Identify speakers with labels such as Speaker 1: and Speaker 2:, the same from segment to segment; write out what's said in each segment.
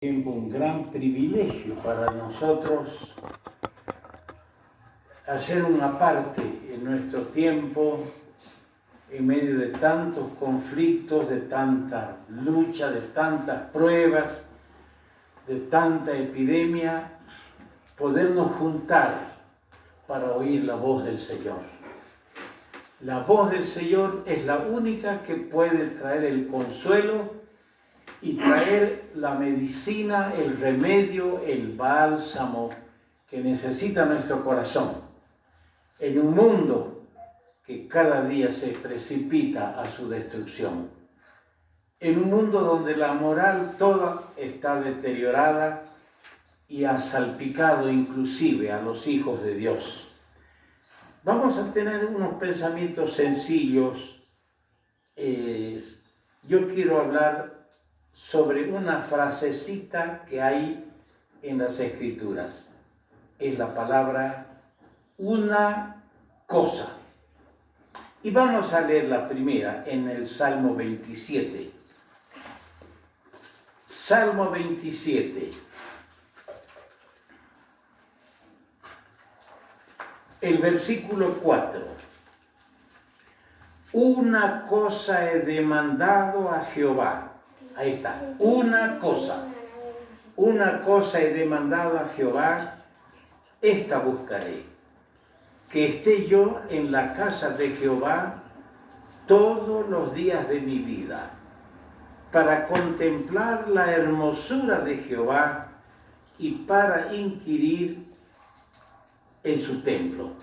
Speaker 1: Tiempo un gran privilegio para nosotros hacer una parte en nuestro tiempo en medio de tantos conflictos, de tanta lucha, de tantas pruebas, de tanta epidemia, podernos juntar para oír la voz del Señor. La voz del Señor es la única que puede traer el consuelo y traer la medicina, el remedio, el bálsamo que necesita nuestro corazón en un mundo que cada día se precipita a su destrucción, en un mundo donde la moral toda está deteriorada y ha salpicado inclusive a los hijos de Dios. Vamos a tener unos pensamientos sencillos. Yo quiero hablar sobre una frasecita que hay en las Escrituras. Es la palabra una cosa. Y vamos a leer la primera en el Salmo 27. Salmo 27. El versículo 4. Una cosa he demandado a Jehová. Ahí está. Una cosa he demandado a Jehová, esta buscaré, que esté yo en la casa de Jehová todos los días de mi vida, para contemplar la hermosura de Jehová y para inquirir en su templo.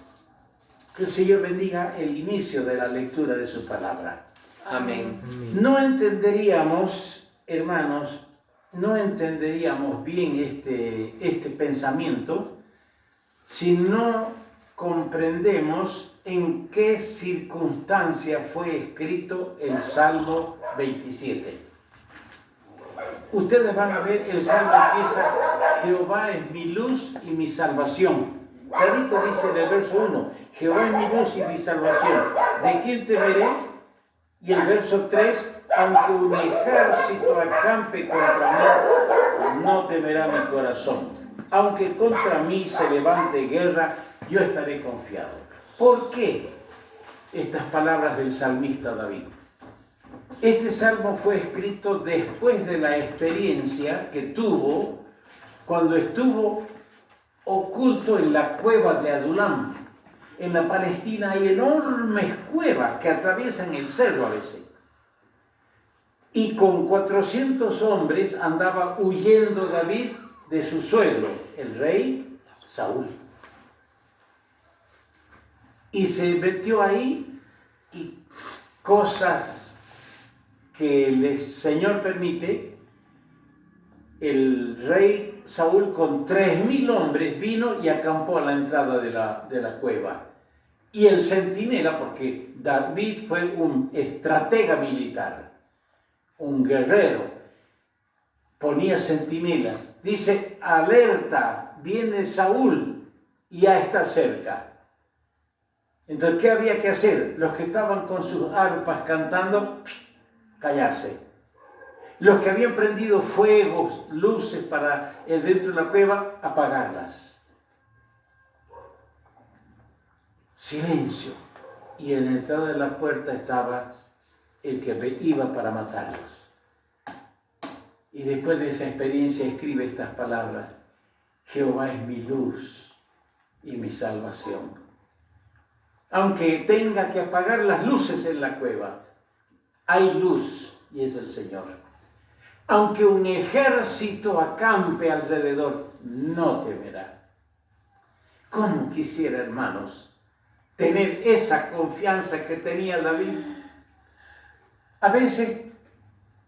Speaker 1: Que el Señor bendiga el inicio de la lectura de su palabra.
Speaker 2: Amén.
Speaker 1: No entenderíamos, hermanos, bien este pensamiento si no comprendemos en qué circunstancia fue escrito el Salmo 27. Ustedes van a ver, el Salmo empieza: Jehová es mi luz y mi salvación. Clarito dice en el verso 1, Jehová es mi luz y mi salvación. ¿De quién temeré? Y el verso 3, aunque un ejército acampe contra mí, no temerá mi corazón. Aunque contra mí se levante guerra, yo estaré confiado. ¿Por qué estas palabras del salmista David? Este salmo fue escrito después de la experiencia que tuvo cuando estuvo oculto en la cueva de Adulam. En la Palestina hay enormes cuevas que atraviesan el cerro a veces. Y con 400 hombres andaba huyendo David de su suegro, el rey Saúl. Y se metió ahí y cosas que el Señor permite, el rey Saúl con 3.000 hombres vino y acampó a la entrada de la cueva. Y el centinela, porque David fue un estratega militar, un guerrero, ponía centinelas. Dice, alerta, viene Saúl y ya está cerca. Entonces, ¿qué había que hacer? Los que estaban con sus arpas cantando, callarse. Los que habían prendido fuegos, luces para dentro de la cueva, apagarlas. Silencio. Y en la entrada de la puerta estaba el que iba para matarlos. Y después de esa experiencia escribe estas palabras: Jehová es mi luz y mi salvación. Aunque tenga que apagar las luces en la cueva, hay luz y es el Señor. Aunque un ejército acampe alrededor, no temerá. ¿Cómo quisiera, hermanos, tener esa confianza que tenía David? A veces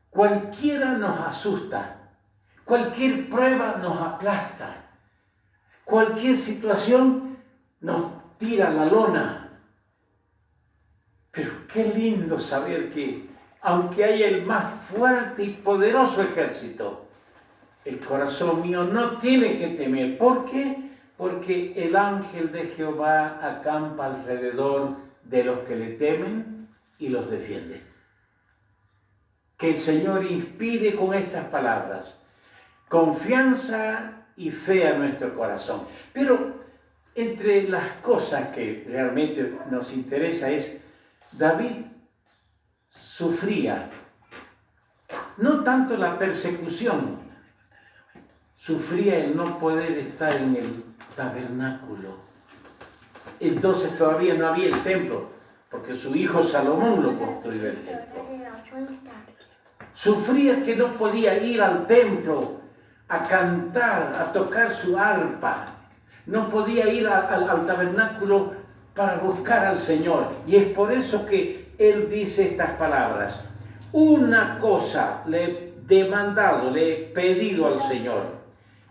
Speaker 1: cualquiera nos asusta, cualquier prueba nos aplasta, cualquier situación nos tira la lona. Pero qué lindo saber que, aunque haya el más fuerte y poderoso ejército, el corazón mío no tiene que temer. ¿Por qué? Porque el ángel de Jehová acampa alrededor de los que le temen y los defiende. Que el Señor inspire con estas palabras confianza y fe a nuestro corazón. Pero entre las cosas que realmente nos interesa es, David sufría, no tanto la persecución, sufría el no poder estar en el tabernáculo. Entonces todavía no había el templo, porque su hijo Salomón lo construyó el templo. Sufría que no podía ir al templo a cantar, a tocar su arpa. No podía ir al tabernáculo para buscar al Señor. Y es por eso que él dice estas palabras. Una cosa le he demandado, le he pedido al Señor.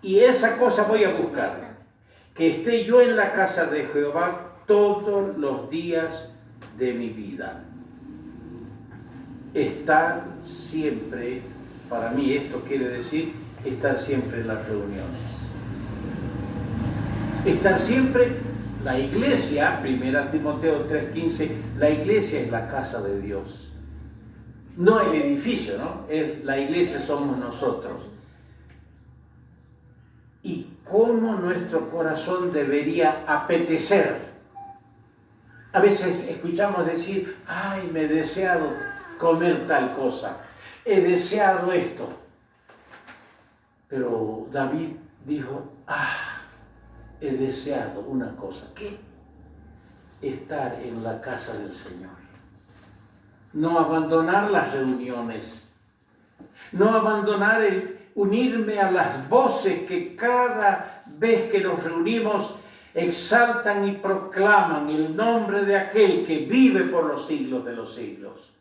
Speaker 1: Y esa cosa voy a buscar. Que esté yo en la casa de Jehová todos los días de mi vida. Estar siempre, para mí esto quiere decir estar siempre en las reuniones. Estar siempre, la iglesia, 1 Timoteo 3:15, la iglesia es la casa de Dios. No el edificio, ¿no? La iglesia somos nosotros. Y cómo nuestro corazón debería apetecer. A veces escuchamos decir, ay, me he deseado comer tal cosa, he deseado esto. Pero David dijo, he deseado una cosa. ¿Qué? Estar en la casa del Señor. No abandonar las reuniones. No abandonar el unirme a las voces que cada vez que nos reunimos exaltan y proclaman el nombre de aquel que vive por los siglos de los siglos.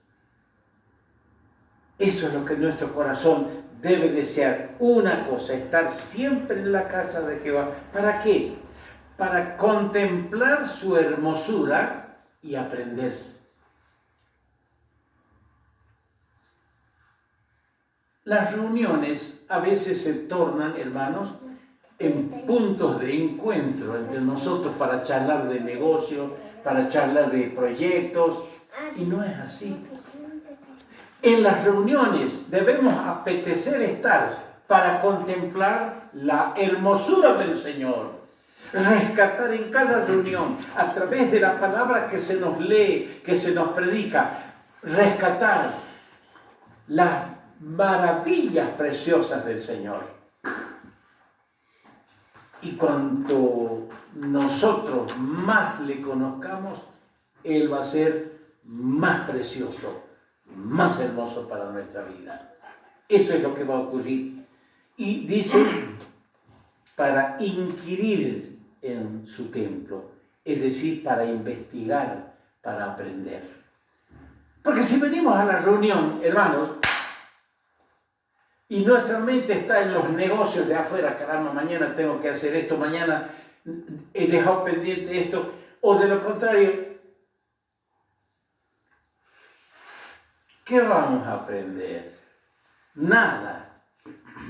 Speaker 1: Eso es lo que nuestro corazón debe desear. Una cosa, estar siempre en la casa de Jehová. ¿Para qué? Para contemplar su hermosura y aprender. Las reuniones a veces se tornan, hermanos, en puntos de encuentro entre nosotros para charlar de negocio, para charlar de proyectos, y no es así. En las reuniones debemos apetecer estar para contemplar la hermosura del Señor, rescatar en cada reunión, a través de la palabra que se nos lee, que se nos predica, rescatar las maravillas preciosas del Señor. Y cuanto nosotros más le conozcamos, Él va a ser más precioso, más hermoso para nuestra vida. Eso es lo que va a ocurrir. Y dice, para inquirir en su templo, es decir, para investigar, para aprender. Porque si venimos a la reunión, hermanos, y nuestra mente está en los negocios de afuera, caramba, mañana tengo que hacer esto, mañana he dejado pendiente esto, o de lo contrario, ¿qué vamos a aprender? Nada.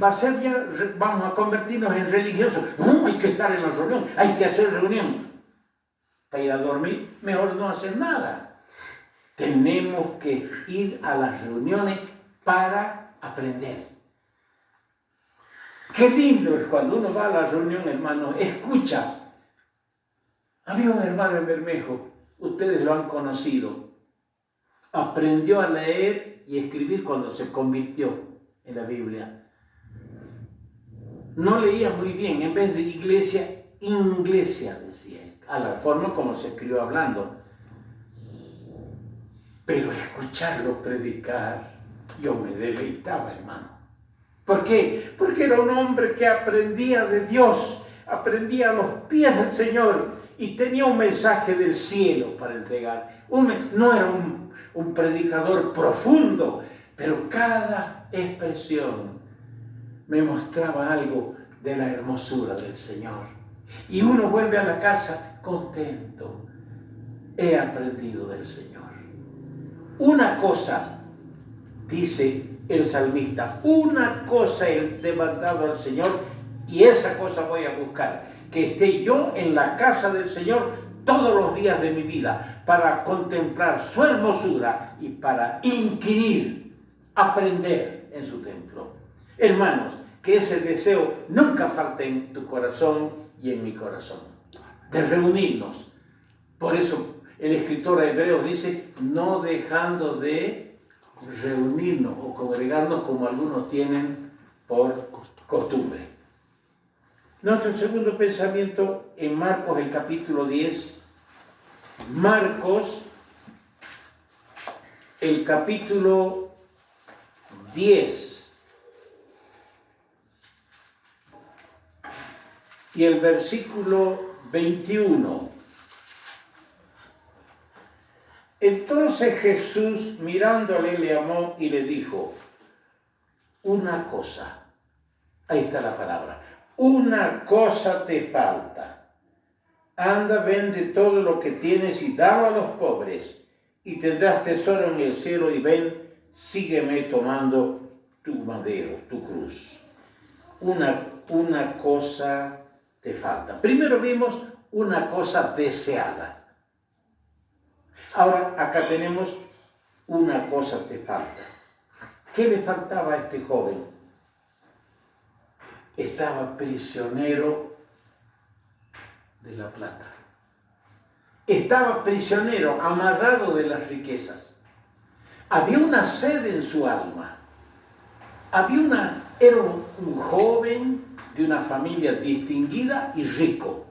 Speaker 1: Va a ser ya, vamos a convertirnos en religiosos. No, hay que estar en la reunión, hay que hacer reunión. Para ir a dormir, mejor no hacer nada. Tenemos que ir a las reuniones para aprender. Qué lindo es cuando uno va a la reunión, hermano, escucha. Había un hermano en Bermejo, ustedes lo han conocido. Aprendió a leer y escribir cuando se convirtió en la Biblia. No leía muy bien, en vez de iglesia, inglesia, decía él, a la forma como se escribió hablando. Pero escucharlo predicar, yo me deleitaba, hermano. ¿Por qué? Porque era un hombre que aprendía de Dios, aprendía a los pies del Señor y tenía un mensaje del cielo para entregar. No era un predicador profundo, pero cada expresión me mostraba algo de la hermosura del Señor. Y uno vuelve a la casa contento. He aprendido del Señor. Una cosa, dice el salmista, una cosa he demandado al Señor y esa cosa voy a buscar, que esté yo en la casa del Señor todos los días de mi vida para contemplar su hermosura y para inquirir, aprender en su templo. Hermanos, que ese deseo nunca falte en tu corazón y en mi corazón, de reunirnos. Por eso el escritor a Hebreos dice, no dejando de reunirnos o congregarnos como algunos tienen por costumbre. Nuestro segundo pensamiento en Marcos, el capítulo 10. Marcos, el capítulo 10 y el versículo 21. Entonces Jesús, mirándole, le amó y le dijo, una cosa, ahí está la palabra, una cosa te falta. Anda, vende todo lo que tienes y dalo a los pobres, y tendrás tesoro en el cielo, y ven, sígueme tomando tu madero, tu cruz. Una cosa te falta. Primero vimos una cosa deseada. Ahora, acá tenemos una cosa te falta. ¿Qué le faltaba a este joven? Estaba prisionero de la plata. Estaba prisionero, amarrado de las riquezas. Había una sed en su alma. Era un joven de una familia distinguida y rico.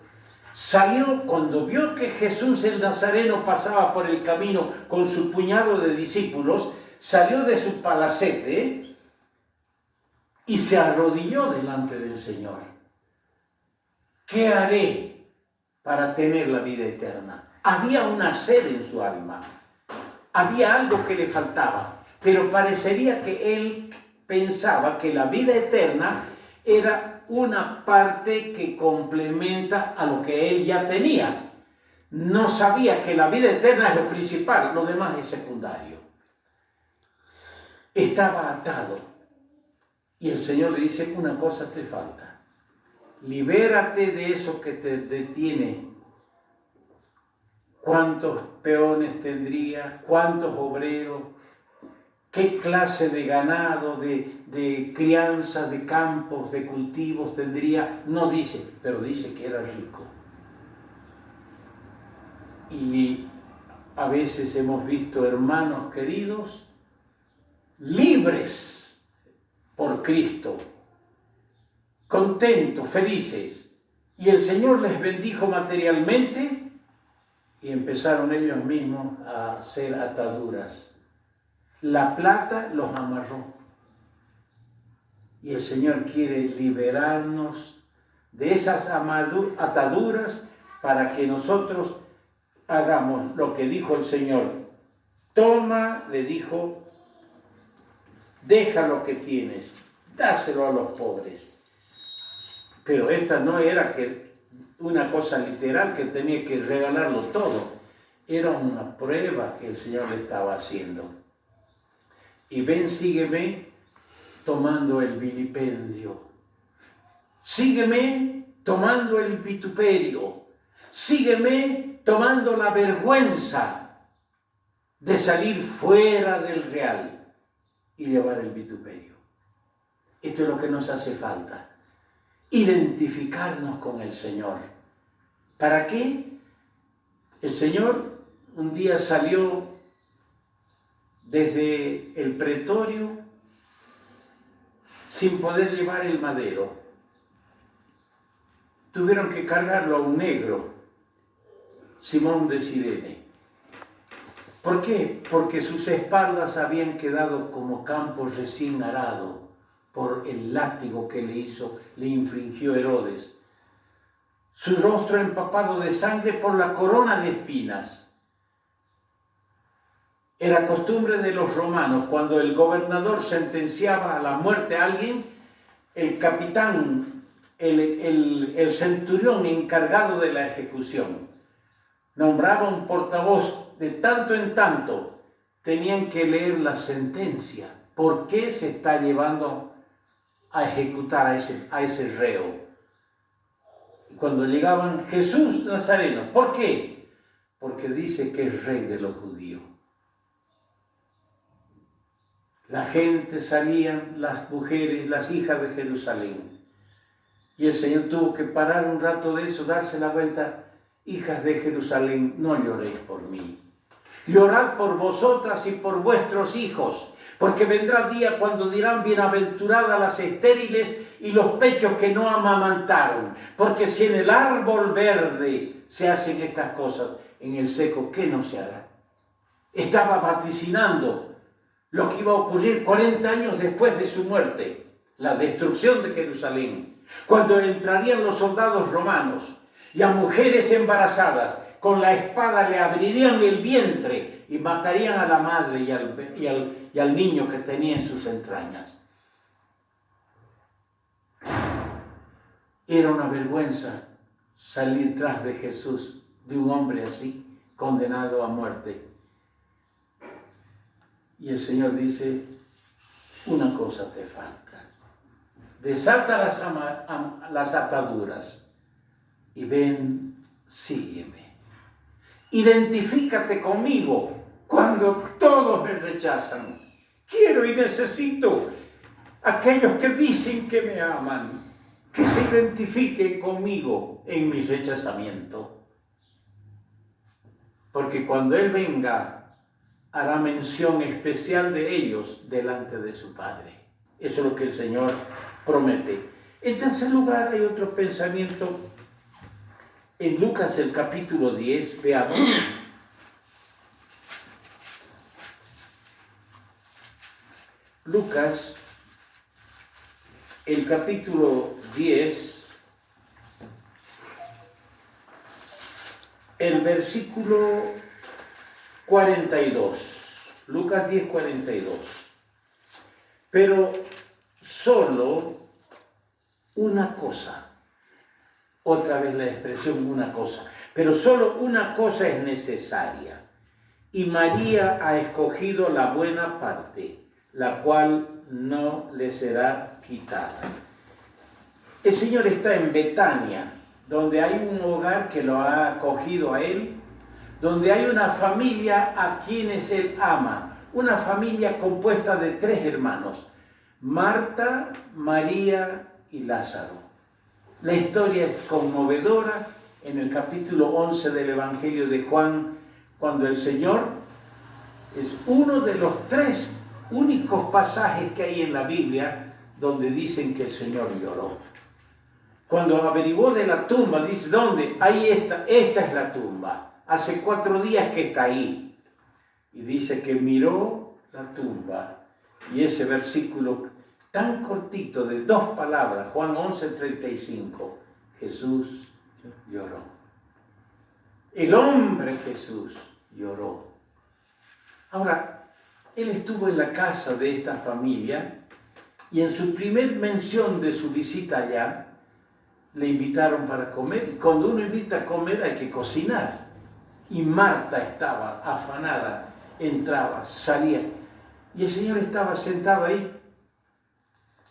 Speaker 1: Salió cuando vio que Jesús el Nazareno pasaba por el camino con su puñado de discípulos, salió de su palacete y se arrodilló delante del Señor. ¿Qué haré para tener la vida eterna? Había una sed en su alma, había algo que le faltaba, pero parecería que él pensaba que la vida eterna era una parte que complementa a lo que él ya tenía. No sabía que la vida eterna es lo principal, lo demás es secundario. Estaba atado y el Señor le dice, una cosa te falta. Libérate de eso que te detiene. ¿Cuántos peones tendría? ¿Cuántos obreros? ¿Qué clase de ganado, de crianza, de campos, de cultivos tendría? No dice, pero dice que era rico. Y a veces hemos visto hermanos queridos libres por Cristo, contentos, felices. Y el Señor les bendijo materialmente y empezaron ellos mismos a hacer ataduras. La plata los amarró. Y el Señor quiere liberarnos de esas ataduras para que nosotros hagamos lo que dijo el Señor. Toma, le dijo, deja lo que tienes, dáselo a los pobres. Pero esta no era una cosa literal que tenía que regalarlo todo. Era una prueba que el Señor le estaba haciendo. Y ven, sígueme tomando el vilipendio. Sígueme tomando el vituperio. Sígueme tomando la vergüenza de salir fuera del real y llevar el vituperio. Esto es lo que nos hace falta. Identificarnos con el Señor. ¿Para qué? El Señor un día salió desde el pretorio sin poder llevar el madero. Tuvieron que cargarlo a un negro, Simón de Cirene. ¿Por qué? Porque sus espaldas habían quedado como campo recién arado por el látigo que le infligió Herodes. Su rostro empapado de sangre por la corona de espinas. Era costumbre de los romanos, cuando el gobernador sentenciaba a la muerte a alguien, el capitán, el centurión encargado de la ejecución, nombraba un portavoz. De tanto en tanto tenían que leer la sentencia. ¿Por qué se está llevando a ejecutar a ese reo? Y cuando llegaban, Jesús Nazareno. ¿Por qué? Porque dice que es rey de los judíos. La gente salían, las mujeres, las hijas de Jerusalén. Y el Señor tuvo que parar un rato de eso, darse la vuelta. Hijas de Jerusalén, no lloréis por mí. Llorad por vosotras y por vuestros hijos, porque vendrá día cuando dirán bienaventuradas las estériles y los pechos que no amamantaron. Porque si en el árbol verde se hacen estas cosas, en el seco, ¿qué no se hará? Estaba vaticinando lo que iba a ocurrir 40 años después de su muerte, la destrucción de Jerusalén, cuando entrarían los soldados romanos y a mujeres embarazadas con la espada le abrirían el vientre y matarían a la madre y al niño que tenía en sus entrañas. Era una vergüenza salir tras de Jesús, de un hombre así, condenado a muerte. Y el Señor dice, una cosa te falta. Desata las ataduras y ven, sígueme. Identifícate conmigo cuando todos me rechazan. Quiero y necesito aquellos que dicen que me aman, que se identifiquen conmigo en mi rechazamiento. Porque cuando Él venga, hará mención especial de ellos delante de su Padre. Eso es lo que el Señor promete. En tercer lugar, hay otro pensamiento. En Lucas, el capítulo 10, veamos. Lucas, el capítulo 10, el versículo 42. Lucas 10, 42. Pero solo una cosa. Otra vez la expresión una cosa. Pero solo una cosa es necesaria. Y María ha escogido la buena parte, la cual no le será quitada. El Señor está en Betania, donde hay un hogar que lo ha acogido a Él, donde hay una familia a quienes Él ama, una familia compuesta de 3 hermanos, Marta, María y Lázaro. La historia es conmovedora en el capítulo 11 del Evangelio de Juan, cuando el Señor es uno de los 3 únicos pasajes que hay en la Biblia donde dicen que el Señor lloró. Cuando averiguó de la tumba, dice, ¿dónde? Ahí está, esta es la tumba. Hace 4 días que está ahí. Y dice que miró la tumba. Y ese versículo tan cortito de 2 palabras, Juan 11:35, Jesús lloró. El hombre Jesús lloró. Ahora, él estuvo en la casa de esta familia y en su primer mención de su visita allá, le invitaron para comer. Y cuando uno invita a comer hay que cocinar. Y Marta estaba afanada, entraba, salía. Y el Señor estaba sentado ahí.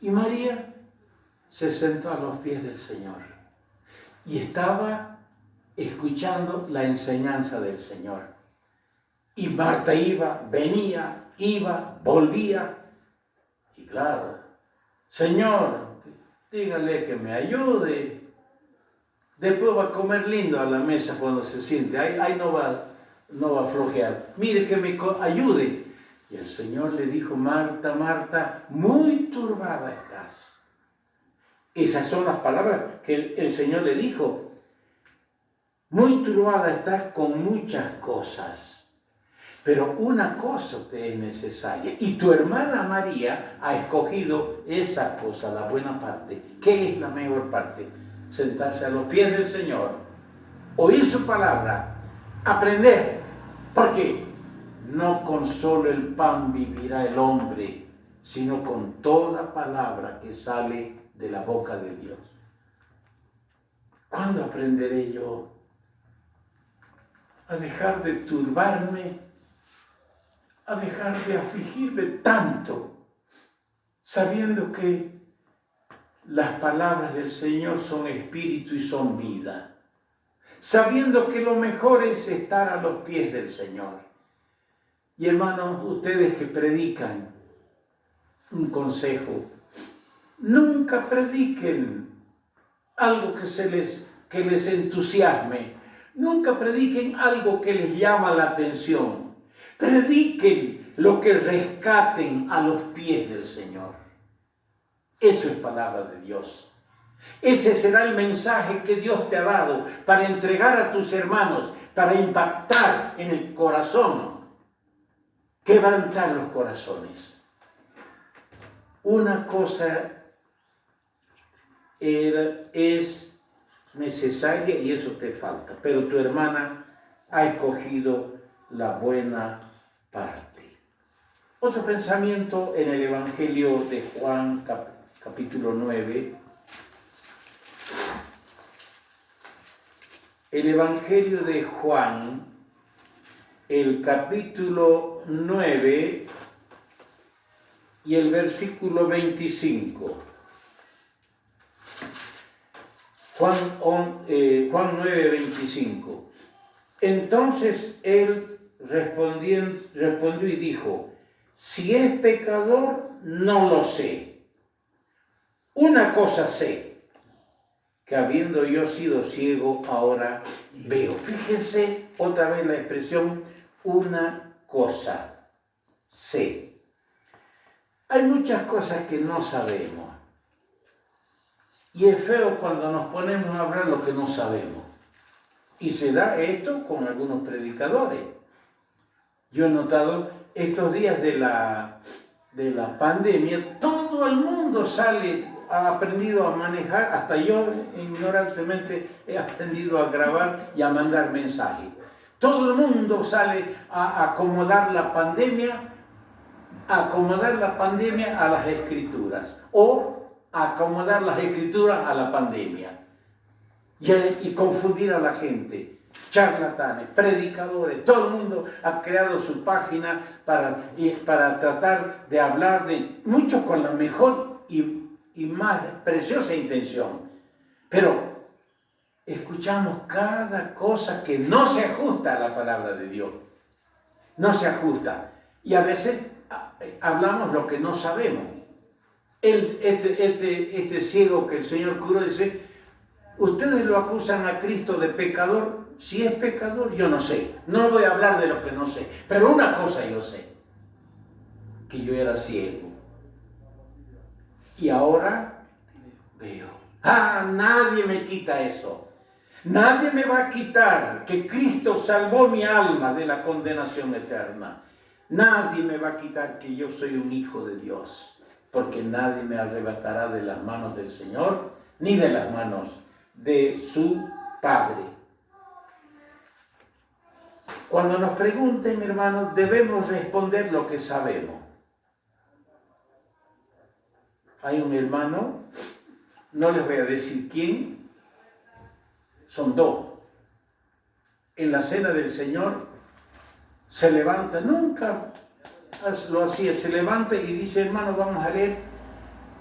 Speaker 1: Y María se sentó a los pies del Señor. Y estaba escuchando la enseñanza del Señor. Y Marta iba, venía, iba, volvía. Y claro, Señor, dígale que me ayude. Después va a comer lindo a la mesa cuando se siente. Ahí no va a flojear. Mire que me ayude. Y el Señor le dijo, Marta, Marta, muy turbada estás. Esas son las palabras que el Señor le dijo. Muy turbada estás con muchas cosas. Pero una cosa te es necesaria. Y tu hermana María ha escogido esa cosa, la buena parte. ¿Qué es la mejor parte? Sentarse a los pies del Señor, oír su palabra, aprender. Porque no con solo el pan vivirá el hombre, sino con toda palabra que sale de la boca de Dios. ¿Cuándo aprenderé yo a dejar de turbarme, a dejar de afligirme tanto, sabiendo que las palabras del Señor son espíritu y son vida, sabiendo que lo mejor es estar a los pies del Señor? Y hermanos, ustedes que predican, un consejo. Nunca prediquen algo que les entusiasme. Nunca prediquen algo que les llama la atención. Prediquen lo que rescaten a los pies del Señor. Eso es palabra de Dios. Ese será el mensaje que Dios te ha dado para entregar a tus hermanos, para impactar en el corazón, quebrantar los corazones. Una cosa es necesaria y eso te falta, pero tu hermana ha escogido la buena parte. Otro pensamiento en el Evangelio de Juan, capítulo 9. El Evangelio de Juan, el capítulo 9 y el versículo 25. Juan 9, 25. Entonces él respondió y dijo: si es pecador, no lo sé. Una cosa sé, que habiendo yo sido ciego, ahora veo. Fíjense otra vez la expresión, una cosa sé. Hay muchas cosas que no sabemos. Y es feo cuando nos ponemos a hablar lo que no sabemos. Y se da esto con algunos predicadores. Yo he notado estos días de la pandemia, todo el mundo ha aprendido a manejar, hasta yo ignorantemente he aprendido a grabar y a mandar mensajes. Todo el mundo sale a acomodar la pandemia a las escrituras, o acomodar las escrituras a la pandemia y confundir a la gente. Charlatanes, predicadores, todo el mundo ha creado su página para tratar de hablar de muchos con la mejor y más preciosa intención. Pero escuchamos cada cosa que no se ajusta a la palabra de Dios. No se ajusta. Y a veces hablamos lo que no sabemos. Este ciego que el Señor curó dice: ustedes lo acusan a Cristo de pecador. Si es pecador, yo no sé. No voy a hablar de lo que no sé. Pero una cosa yo sé: que yo era ciego. Y ahora veo. Nadie me quita eso. Nadie me va a quitar que Cristo salvó mi alma de la condenación eterna. Nadie me va a quitar que yo soy un hijo de Dios. Porque nadie me arrebatará de las manos del Señor, ni de las manos de su Padre. Cuando nos pregunten, hermanos, debemos responder lo que sabemos. Hay un hermano, no les voy a decir quién, son dos. En la cena del Señor se levanta, nunca lo hacía, se levanta y dice: hermano, vamos a leer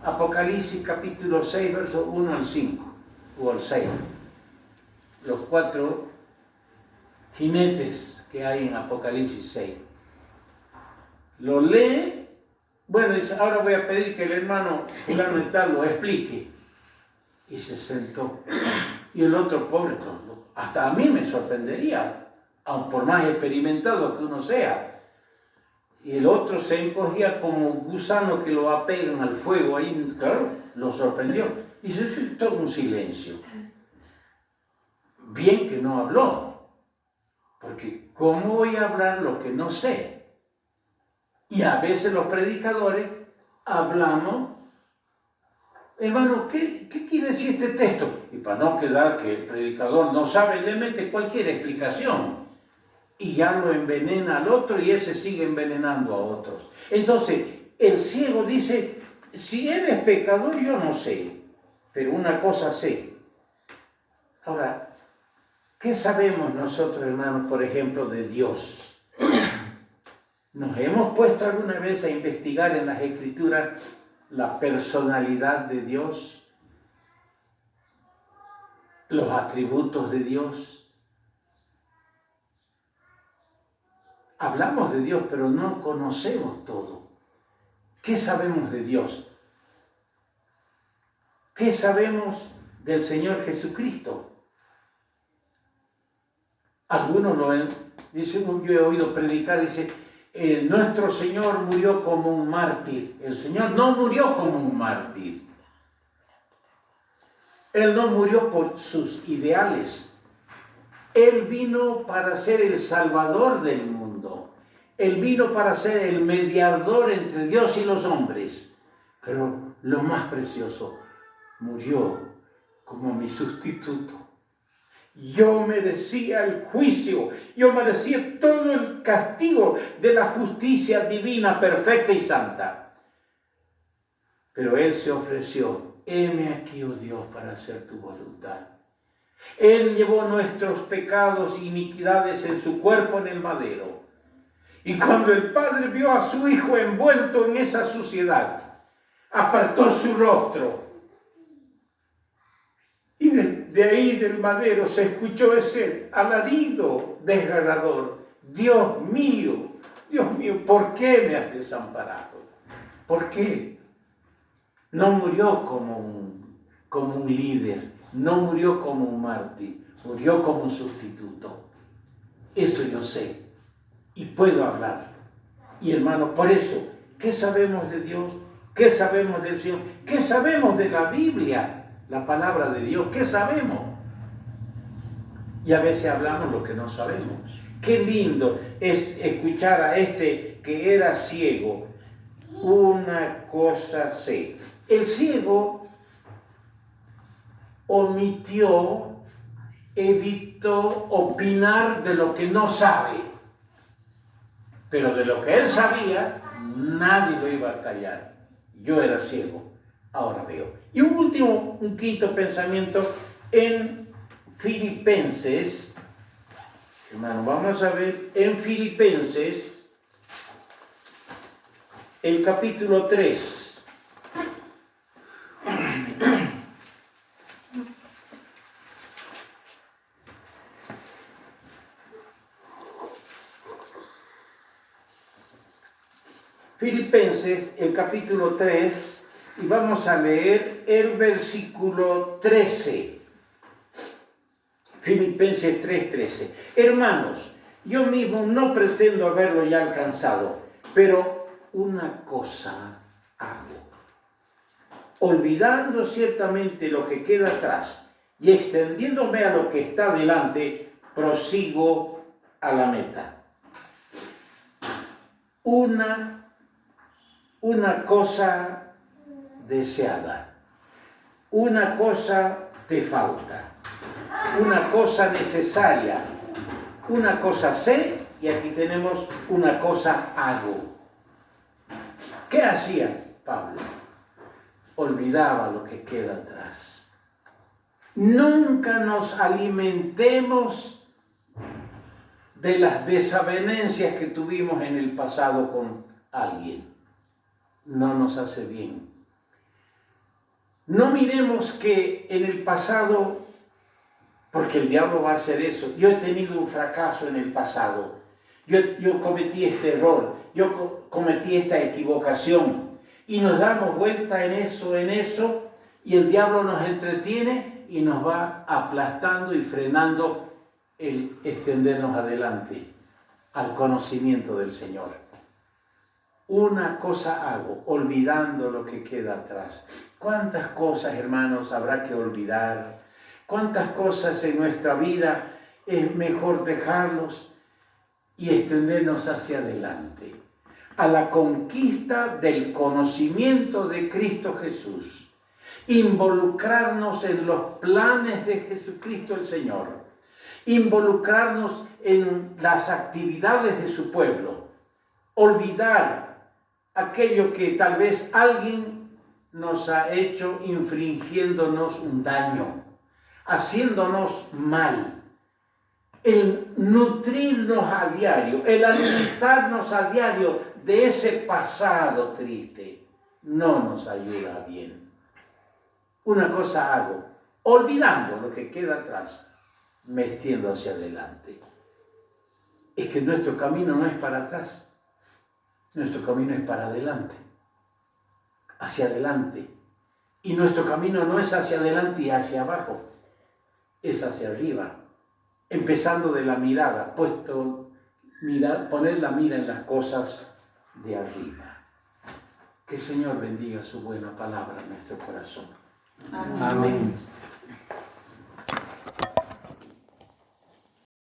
Speaker 1: Apocalipsis capítulo 6, versos 1 al 5, o al 6. Los 4 jinetes que hay en Apocalipsis 6. Lo lee. Bueno, dice: ahora voy a pedir que el hermano fulano y tal lo explique. Y se sentó. Y el otro, pobre, hasta a mí me sorprendería, aun por más experimentado que uno sea. Y el otro se encogía como gusano que lo apegan al fuego. Ahí, claro, lo sorprendió. Y se hizo todo un silencio. Bien que no habló. Porque ¿cómo voy a hablar lo que no sé? Y a veces los predicadores hablamos: hermano, ¿qué quiere decir este texto? Y para no quedar que el predicador no sabe, le mete cualquier explicación. Y ya lo envenena al otro y ese sigue envenenando a otros. Entonces, el ciego dice: si eres pecador, yo no sé, pero una cosa sé. Ahora, ¿qué sabemos nosotros, hermanos, por ejemplo, de Dios? ¿Nos hemos puesto alguna vez a investigar en las Escrituras la personalidad de Dios? ¿Los atributos de Dios? Hablamos de Dios, pero no conocemos todo. ¿Qué sabemos de Dios? ¿Qué sabemos del Señor Jesucristo? Algunos lo ven, dicen, yo he oído predicar, dice, nuestro Señor murió como un mártir. El Señor no murió como un mártir. Él no murió por sus ideales. Él vino para ser el Salvador del mundo. Él vino para ser el mediador entre Dios y los hombres. Pero lo más precioso, murió como mi sustituto. Yo merecía el juicio, yo merecía todo el castigo de la justicia divina, perfecta y santa. Pero Él se ofreció, heme aquí, oh Dios, para hacer tu voluntad. Él llevó nuestros pecados e iniquidades en su cuerpo en el madero. Y cuando el Padre vio a su Hijo envuelto en esa suciedad, apartó su rostro. Y de ahí del madero se escuchó ese alarido desgarrador. Dios mío, ¿por qué me has desamparado? ¿Por qué? No murió como un líder, no murió como un mártir, murió como un sustituto. Eso yo sé y puedo hablar. Y hermano, por eso, ¿qué sabemos de Dios? ¿Qué sabemos del Señor? ¿Qué sabemos de la Biblia? La palabra de Dios, ¿qué sabemos? Y a veces hablamos lo que no sabemos. Qué lindo es escuchar a este que era ciego. Una cosa sé. El ciego evitó opinar de lo que no sabe. Pero de lo que él sabía, nadie lo iba a callar. Yo era ciego, ahora veo. Y un quinto pensamiento en Filipenses. Hermano, vamos a ver en Filipenses, el capítulo 3. Filipenses, el capítulo 3, y vamos a leer el versículo 13. Filipenses 3:13. Hermanos, yo mismo no pretendo haberlo ya alcanzado, pero una cosa hago. Olvidando ciertamente lo que queda atrás y extendiéndome a lo que está delante, prosigo a la meta. Una cosa deseada, una cosa te falta, una cosa necesaria, una cosa sé, y aquí tenemos una cosa hago. ¿Qué hacía Pablo? Olvidaba lo que queda atrás. Nunca nos alimentemos de las desavenencias que tuvimos en el pasado con alguien. No nos hace bien. No miremos que en el pasado, porque el diablo va a hacer eso, yo he tenido un fracaso en el pasado, yo cometí este error, yo cometí esta equivocación, y nos damos vuelta en eso, y el diablo nos entretiene y nos va aplastando y frenando el extendernos adelante al conocimiento del Señor. Una cosa hago, olvidando lo que queda atrás. ¿Cuántas cosas, hermanos, habrá que olvidar? ¿Cuántas cosas en nuestra vida es mejor dejarlos y extendernos hacia adelante? A la conquista del conocimiento de Cristo Jesús. Involucrarnos en los planes de Jesucristo el Señor. Involucrarnos en las actividades de su pueblo. Olvidar aquello que tal vez alguien nos ha hecho infringiéndonos un daño, haciéndonos mal. El nutrirnos a diario, el alimentarnos a diario de ese pasado triste, no nos ayuda bien. Una cosa hago, olvidando lo que queda atrás, me extiendo hacia adelante. Es que nuestro camino no es para atrás. Nuestro camino es para adelante. hacia adelante. Y nuestro camino no es hacia adelante y hacia abajo, es hacia arriba. Empezando de la mirada, poner la mira en las cosas de arriba. Que el Señor bendiga su buena palabra en nuestro corazón.
Speaker 2: Amén.
Speaker 1: Amén.